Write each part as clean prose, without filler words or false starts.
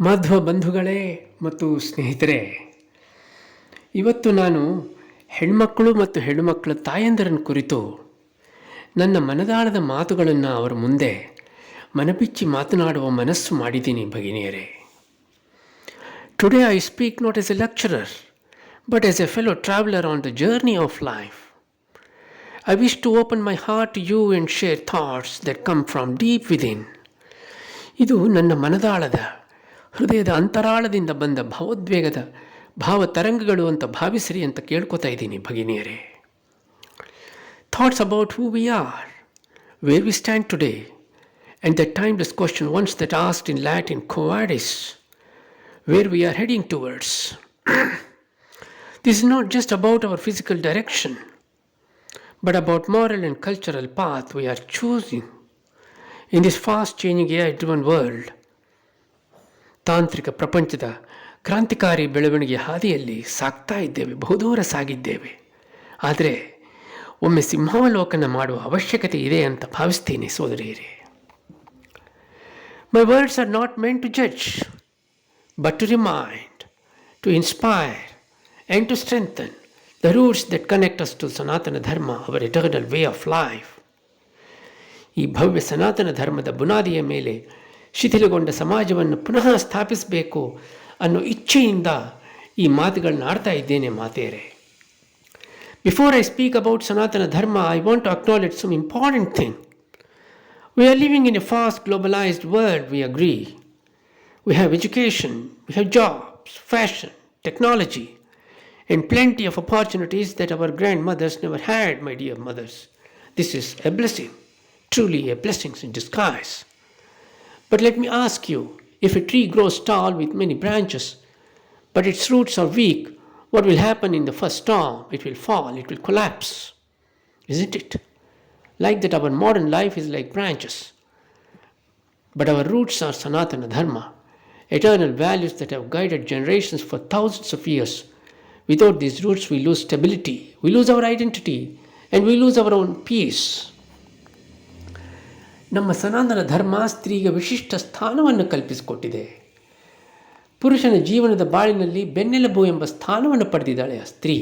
ಮಾಧ್ವ ಬಂಧುಗಳೇ ಮತ್ತು ಸ್ನೇಹಿತರೆ, ಇವತ್ತು ನಾನು ಹೆಣ್ಮಕ್ಕಳು ಮತ್ತು ಹೆಣ್ಣುಮಕ್ಕಳ ತಾಯಂದಿರನ್ನು ಕುರಿತು ನನ್ನ ಮನದಾಳದ ಮಾತುಗಳನ್ನು ಅವರ ಮುಂದೆ ಮನಬಿಚ್ಚಿ ಮಾತನಾಡುವ ಮನಸ್ಸು ಮಾಡಿದ್ದೀನಿ ಭಗಿನಿಯರೇ. Today I speak not as a lecturer but as a fellow traveller on the journey of life. I wish to open my heart to you and share thoughts that come from deep within. ಇದು ನನ್ನ ಮನದಾಳದ ಹೃದಯದ ಅಂತರಾಳದಿಂದ ಬಂದ ಭಾವೋದ್ವೇಗದ ಭಾವತರಂಗಗಳು ಅಂತ ಭಾವಿಸ್ರಿ ಅಂತ ಕೇಳ್ಕೊತಾ ಇದ್ದೀನಿ ಭಗಿನಿಯರೇ. Thoughts about who we are, where we stand today, and that timeless question once that asked in Latin, quo vadis, where we are heading towards. This is not just about our physical direction, but about moral and cultural path we are choosing in this fast-changing AI-driven world. ತಾಂತ್ರಿಕ ಪ್ರಪಂಚದ ಕ್ರಾಂತಿಕಾರಿ ಬೆಳವಣಿಗೆ ಹಾದಿಯಲ್ಲಿ ಸಾಗ್ತಾ ಇದ್ದೇವೆ, ಬಹುದೂರ ಸಾಗಿದ್ದೇವೆ. ಆದರೆ ಒಮ್ಮೆ ಸಿಂಹಾವಲೋಕನ ಮಾಡುವ ಅವಶ್ಯಕತೆ ಇದೆ ಅಂತ ಭಾವಿಸ್ತೀನಿ ಸೋದರಿಯರೇ. My words are not meant to judge, but to remind, to inspire, and to strengthen the roots that connect us to Sanatana Dharma, our eternal way of life. ಈ ಭವ್ಯ ಸನಾತನ ಧರ್ಮದ ಬುನಾದಿಯ ಮೇಲೆ ಶಿಥಿಲಗೊಂಡ ಸಮಾಜವನ್ನು ಪುನಃ ಸ್ಥಾಪಿಸಬೇಕು ಅನ್ನೋ ಇಚ್ಛೆಯಿಂದ ಈ ಮಾತುಗಳನ್ನ ಆಡ್ತಾ ಇದ್ದೇನೆ ಮಾತೆಯರೇ. Before I speak about Sanatana Dharma, I want to acknowledge some important thing. We are living in a fast globalized world, we agree. We have education, we have jobs, fashion, technology, and plenty of opportunities that our grandmothers never had, my dear mothers. This is a blessing, truly a blessing in disguise. But let me ask you, if a tree grows tall with many branches, but its roots are weak, what will happen in the first storm? It will fall, it will collapse, isn't it? Like that, our modern life is like branches. But our roots are Sanatana Dharma, eternal values that have guided generations for thousands of years. Without these roots, we lose stability, we lose our identity, and we lose our own peace. ನಮ್ಮ ಸನಾತನ ಧರ್ಮ ಸ್ತ್ರೀಗೆ ವಿಶಿಷ್ಟ ಸ್ಥಾನವನ್ನು ಕಲ್ಪಿಸಿಕೊಟ್ಟಿದೆ. ಪುರುಷನ ಜೀವನದ ಬಾಳಿನಲ್ಲಿ ಬೆನ್ನೆಲುಬು ಎಂಬ ಸ್ಥಾನವನ್ನು ಪಡೆದಿದ್ದಾಳೆ ಆ ಸ್ತ್ರೀ.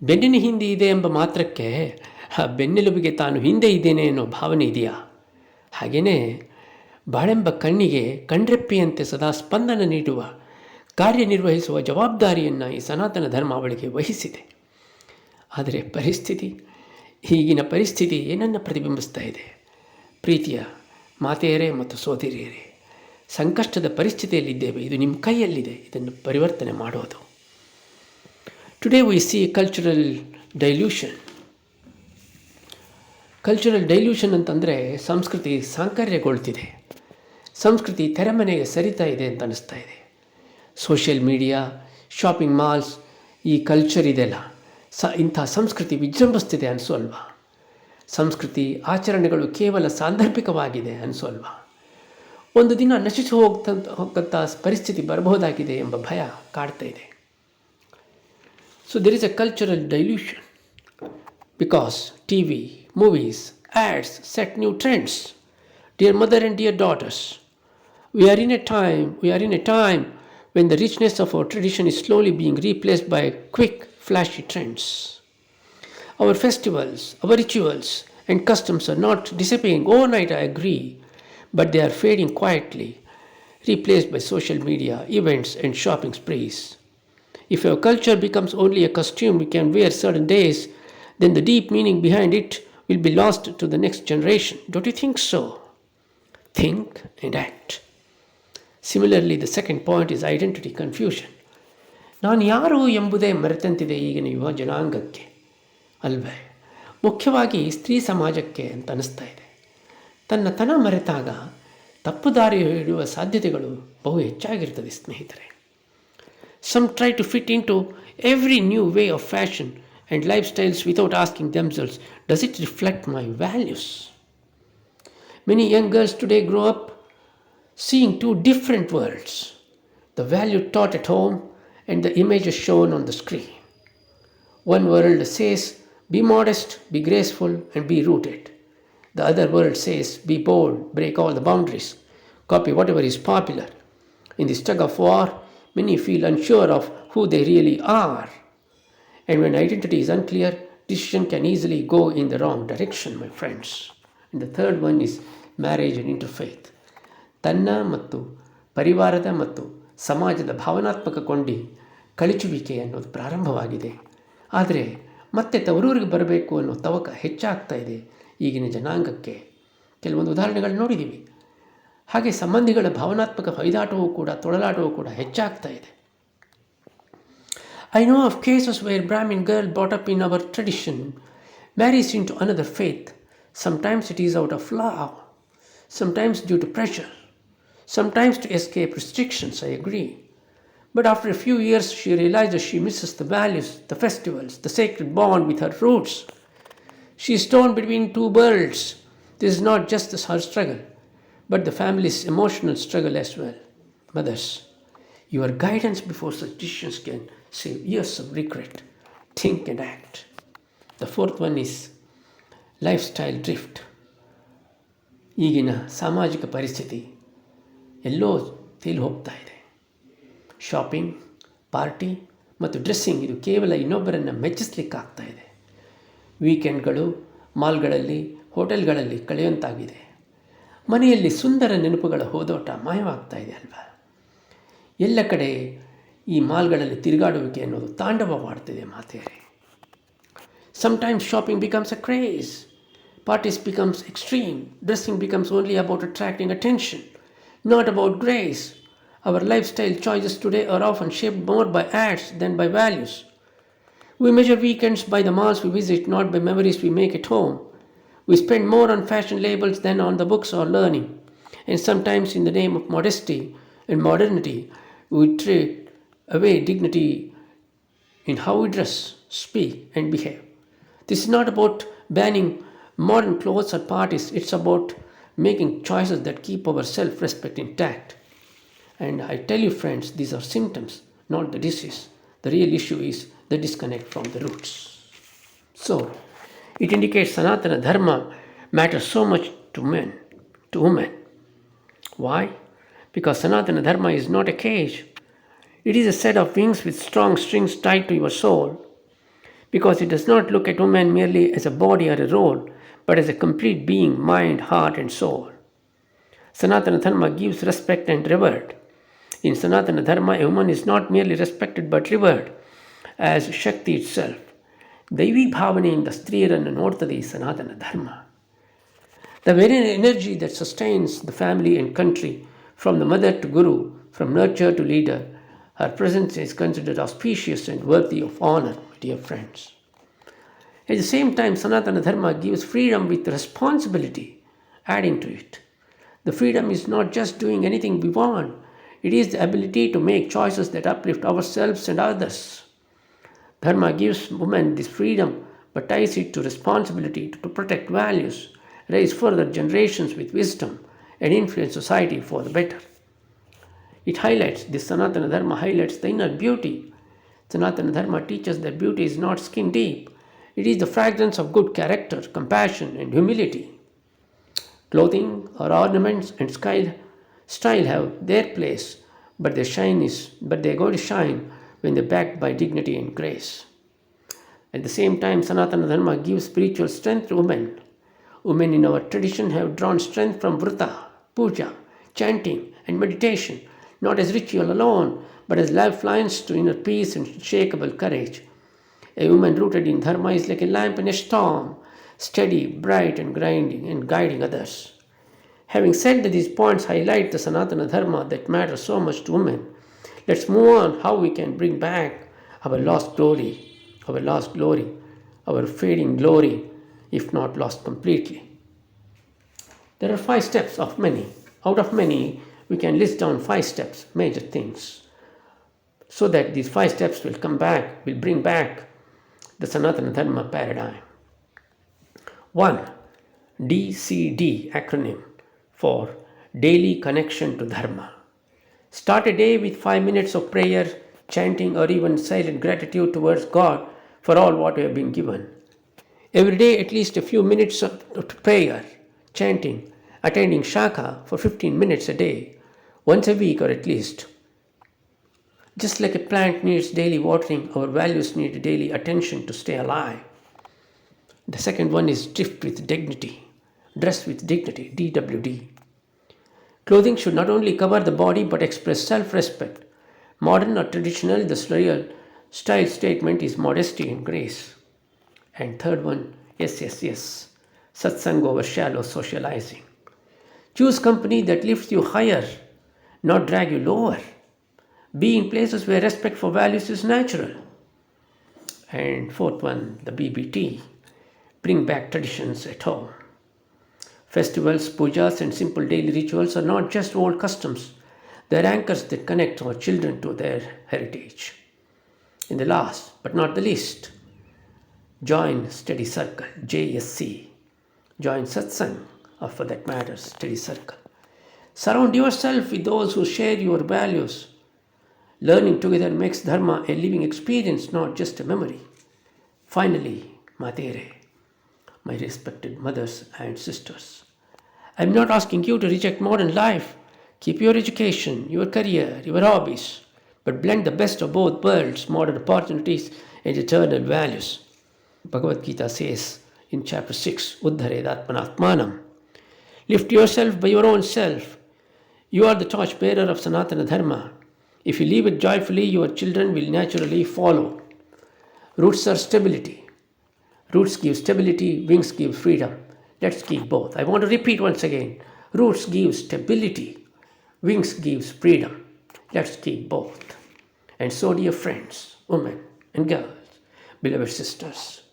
ಬೆನ್ನಿನ ಹಿಂದೆ ಇದೆ ಎಂಬ ಮಾತ್ರಕ್ಕೆ ಆ ಬೆನ್ನೆಲುಬಿಗೆ ತಾನು ಹಿಂದೆ ಇದ್ದೇನೆ ಅನ್ನೋ ಭಾವನೆ ಇದೆಯಾ? ಹಾಗೆಯೇ ಬಾಳೆಂಬ ಕಣ್ಣಿಗೆ ಕಣ್ರೆಪ್ಪಿಯಂತೆ ಸದಾ ಸ್ಪಂದನ ನೀಡುವ ಕಾರ್ಯನಿರ್ವಹಿಸುವ ಜವಾಬ್ದಾರಿಯನ್ನು ಈ ಸನಾತನ ಧರ್ಮ ಅವಳಿಗೆ ವಹಿಸಿದೆ. ಆದರೆ ಈಗಿನ ಪರಿಸ್ಥಿತಿ ಏನನ್ನು ಪ್ರತಿಬಿಂಬಿಸ್ತಾ ಇದೆ? ಪ್ರೀತಿಯ ಮಾತೆಯರೇ ಮತ್ತು ಸೋದರಿಯರೇ, ಸಂಕಷ್ಟದ ಪರಿಸ್ಥಿತಿಯಲ್ಲಿದ್ದೇವೆ. ಇದು ನಿಮ್ಮ ಕೈಯಲ್ಲಿದೆ ಇದನ್ನು ಪರಿವರ್ತನೆ ಮಾಡೋದು. Today we C cultural dilution ಅಂತಂದರೆ ಸಂಸ್ಕೃತಿ ಸಾಂಕರ್ಯಗೊಳ್ತಿದೆ, ಸಂಸ್ಕೃತಿ ತೆರೆಮನೆಗೆ ಸರಿತಾ ಇದೆ ಅಂತ ಅನ್ನಿಸ್ತಾ ಇದೆ. ಸೋಷಿಯಲ್ ಮೀಡಿಯಾ, ಶಾಪಿಂಗ್ ಮಾಲ್ಸ್, ಈ ಕಲ್ಚರ್ ಇದೆಲ್ಲ ಇಂಥ ಸಂಸ್ಕೃತಿ ವಿಜೃಂಭಿಸ್ತಿದೆ ಅನಿಸೋಲ್ವಾ? ಸಂಸ್ಕೃತಿ ಆಚರಣೆಗಳು ಕೇವಲ ಸಾಂದರ್ಭಿಕವಾಗಿದೆ ಅನಿಸೋಲ್ವಾ? ಒಂದು ದಿನ ನಶಿಸಿ ಹೋಗಂಥ ಪರಿಸ್ಥಿತಿ ಬರಬಹುದಾಗಿದೆ ಎಂಬ ಭಯ ಕಾಡ್ತಾ ಇದೆ. So there is a cultural dilution because TV, movies, ads set new trends. Dear mother and dear daughters, we are in a time when the richness of our tradition is slowly being replaced by quick, flashy trends. Our festivals, our rituals and customs are not disappearing overnight, I agree, but they are fading quietly, replaced by social media, events and shopping sprees. If our culture becomes only a costume we can wear certain days, then the deep meaning behind it will be lost to the next generation. Don't you think so? Think and act. Similarly, the second point is identity confusion. ನಾನು ಯಾರು ಎಂಬುದೇ ಮರೆತಂತಿದೆ ಈಗಿನ ಯುವ ಜನಾಂಗಕ್ಕೆ ಅಲ್ವೇ? ಮುಖ್ಯವಾಗಿ ಸ್ತ್ರೀ ಸಮಾಜಕ್ಕೆ ಅಂತ ಅನ್ನಿಸ್ತಾ ಇದೆ. ತನ್ನ ಮರೆತಾಗ ತಪ್ಪು ದಾರಿ ಹಿಡಿಯುವ ಸಾಧ್ಯತೆಗಳು ಬಹು ಹೆಚ್ಚಾಗಿರ್ತದೆ ಸ್ನೇಹಿತರೆ. Some try to fit into every new way of fashion and lifestyles without asking themselves, does it reflect my values? Many young girls today grow up seeing two different worlds, the value taught at home and the images shown on the screen. One world says, be modest, be graceful, and be rooted. The other world says, be bold, break all the boundaries, copy whatever is popular, In this tug of war, many feel unsure of who they really are. And when identity is unclear, decision can easily go in the wrong direction, my friends. And the third one is marriage and interfaith. ತನ್ನ ಮತ್ತು ಪರಿವಾರದ ಮತ್ತು ಸಮಾಜದ ಭಾವನಾತ್ಮಕ ಕೊಂಡಿ ಕಳಚುವಿಕೆ ಅನ್ನೋದು ಪ್ರಾರಂಭವಾಗಿದೆ. ಆದರೆ ಮತ್ತೆ ತವರೂರಿಗೆ ಬರಬೇಕು ಅನ್ನೋ ತವಕ ಹೆಚ್ಚಾಗ್ತಾ ಇದೆ ಈಗಿನ ಜನಾಂಗಕ್ಕೆ. ಕೆಲವೊಂದು ಉದಾಹರಣೆಗಳು ನೋಡಿದ್ದೀವಿ. ಹಾಗೆ ಸಂಬಂಧಿಗಳ ಭಾವನಾತ್ಮಕ ಹೊಯ್ದಾಟವೂ ಕೂಡ ತೊಳಲಾಟವೂ ಕೂಡ ಹೆಚ್ಚಾಗ್ತಾ ಇದೆ. I know of cases where Brahmin girl brought up in our tradition marries into another faith. Sometimes it is out of love, sometimes due to pressure, sometimes to escape restrictions, I agree. But after a few years, she realizes she misses the values, the festivals, the sacred bond with her roots. She is torn between two worlds. This is not just her struggle, but the family's emotional struggle as well. Mothers, your guidance before such decisions can save years of regret. Think and act. The fourth one is lifestyle drift. ಈಗಿನ ಸಾಮಾಜಿಕ ಪರಿಸ್ಥಿತಿ ಎಲ್ಲೋ ತೇಲಿ ಹೋಗ್ತಾ ಇದೆ. Shopping, party ಮತ್ತು dressing ಇದು ಕೇವಲ ಇನ್ನೊಬ್ಬರನ್ನು ಮೆಚ್ಚಿಸ್ಲಿಕ್ಕಾಗ್ತಾ ಇದೆ. ವೀಕೆಂಡ್ಗಳು ಮಾಲ್ಗಳಲ್ಲಿ, ಹೋಟೆಲ್ಗಳಲ್ಲಿ ಕಳೆಯುವಂತಾಗಿದೆ. ಮನೆಯಲ್ಲಿ ಸುಂದರ ನೆನಪುಗಳ ಹೋದೋಟ ಮಾಯವಾಗ್ತಾ ಇದೆ ಅಲ್ವಾ. ಎಲ್ಲ ಕಡೆ ಈ ಮಾಲ್ಗಳಲ್ಲಿ ತಿರುಗಾಡುವಿಕೆ ಅನ್ನೋದು ತಾಂಡವವಾಡ್ತಿದೆ ಮಾತೆಯರೇ. Sometimes shopping becomes a craze. Parties becomes extreme. Dressing becomes only about attracting attention, not about grace. Our lifestyle choices today are often shaped more by ads than by values. We measure weekends by the malls we visit, not by memories we make at home. We spend more on fashion labels than on the books or learning. And sometimes in the name of modesty and modernity, we trade away dignity in how we dress, speak, and behave. This is not about banning modern clothes or parties. It's about making choices that keep our self-respect intact. And I tell you friends, these are symptoms, not the disease. The real issue is the disconnect from the roots. So, it indicates Sanatana Dharma matters so much to women. Why? Because Sanatana Dharma is not a cage. It is a set of wings with strong strings tied to your soul. Because it does not look at women merely as a body or a role, but as a complete being, mind, heart, and soul. Sanatana Dharma gives respect and reward. In Sanatana Dharma, a woman is not merely respected but revered as Shakti itself. ದೈವಿ ಭಾವನೆಯಿಂದ ಸ್ತ್ರೀಯರನ್ನು ನೋಡ್ತದೆ ಈ ಸನಾತನ ಧರ್ಮ. The very energy that sustains the family and country, from the mother to guru, from nurture to leader, her presence is considered auspicious and worthy of honor, my dear friends. At the same time, Sanatana Dharma gives freedom with responsibility adding to it. The freedom is not just doing anything we want, it is the ability to make choices that uplift ourselves and others. Dharma gives women this freedom but ties it to responsibility to protect values, raise further generations with wisdom, and influence society for the better. It highlights, this Sanatana Dharma highlights the inner beauty. Sanatana Dharma teaches that beauty is not skin deep. It is the fragrance of good character, compassion, and humility. Clothing or ornaments and style have their place, but they're going to shine when they're backed by dignity and grace. At the same time, Sanatana Dharma gives spiritual strength to women. Women in our tradition have drawn strength from vrata, puja, chanting, and meditation, not as ritual alone, but as lifelines to inner peace and unshakable courage. A woman rooted in Dharma is like a lamp in a storm, steady, bright, and guiding others. Having said that these points highlight the Sanatana Dharma that matters so much to women, let's move on how we can bring back our lost glory, our fading glory, if not lost completely. There are 5 steps of many. Out of many, we can list down 5 steps, major things, so that these 5 steps will bring back the Sanatana Dharma paradigm. 1. DCD acronym for Daily Connection to Dharma. Start a day with 5 minutes of prayer, chanting, or even silent gratitude towards God for all what you have been given. Every day, at least a few minutes of prayer, chanting, attending Shaka for 15 minutes a day. once a week or at least. Just like a plant needs daily watering, our values need daily attention to stay alive. The second one is dress with dignity, DWD. Clothing should not only cover the body but express self-respect. Modern or traditional, the real style statement is modesty and grace. And third one, yes, satsang over shallow socializing. Choose company that lifts you higher, not drag you lower. Be in places where respect for values is natural. And fourth one, the BBT, bring back traditions at home. Festivals, pujas, and simple daily rituals are not just old customs. They're anchors that connect our children to their heritage. And the last, but not the least, join Study Circle, JSC. Join Satsang, or for that matter, Study Circle. Surround yourself with those who share your values. Learning together makes Dharma a living experience, not just a memory. Finally, Matere, my respected mothers and sisters, I'm not asking you to reject modern life. Keep your education, your career, your hobbies, but blend the best of both worlds, modern opportunities and eternal values. Bhagavad Gita says in chapter 6, Uddhared Atmanatmanam, lift yourself by your own self. You are the torchbearer of Sanatana Dharma. If you leave it joyfully, your children will naturally follow. Roots are stability. Roots give stability, wings give freedom. Let's keep both. I want to repeat once again. Roots give stability, wings gives freedom. Let's keep both. And so, dear friends, women and girls, beloved sisters,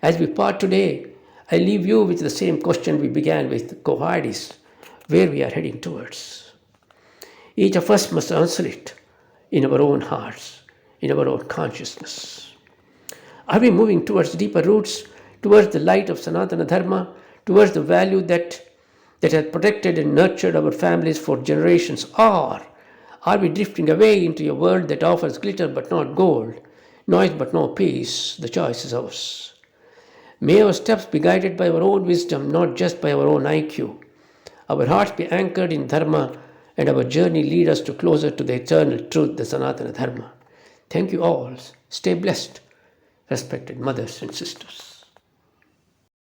as we part today, I leave you with the same question we began with, Quo Vadis, where we are heading towards. Each of us must answer it in our own hearts, in our own consciousness. Are we moving towards deeper roots, towards the light of Sanatana Dharma, towards the value that has protected and nurtured our families for generations? Or are we drifting away into a world that offers glitter but not gold, noise but no peace? The choice is ours. May our steps be guided by our own wisdom, not just by our own IQ. Our hearts be anchored in Dharma, and our journey lead us to closer to the eternal truth, the Sanatana Dharma. Thank you all. Stay blessed, respected mothers and sisters.